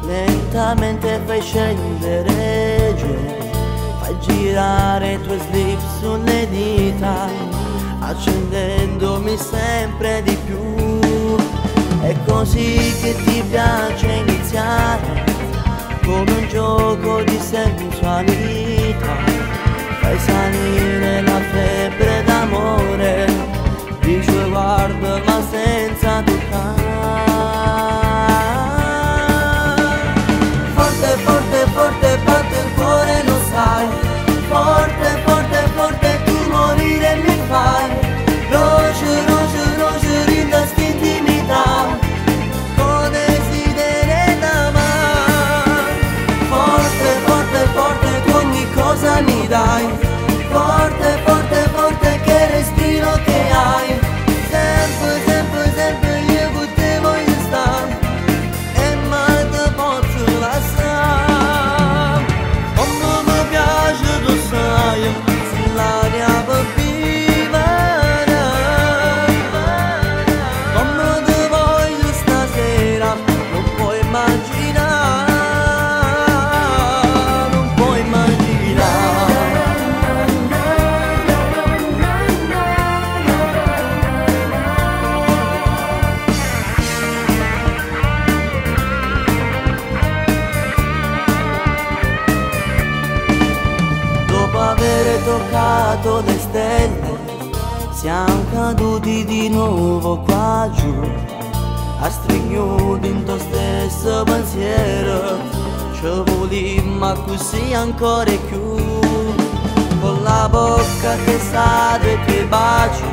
Lentamente fai scendere giù, fai girare i tuoi slip sulle dita, accendendomi sempre di più. È così che ti piace iniziare, come un gioco di sensualità. Fai salire la febbre d'amore, dice guarda ma senza toccare. Forte, forte batte il cuore, lo sai. Forte, forte, forte tu morire mi fai. Roce, roce, roce, rinda st'intimità, con desiderio d'amare. Forte, forte, forte tu ogni cosa mi dai. Forte, forte, forte che respiro che hai. Sempre, sempre, sempre io con te voglio stare e mai te posso lasciare. Come mi piace tu sai, sull'aria per vivere. Come te voglio stasera, non puoi immaginare, non puoi immaginare. Dopo aver toccato le stelle, siamo caduti di nuovo qua giù, a stringere in tuo stesso pensiero. Ci volimmo così ancora più, con la bocca che sa dei tuoi baci,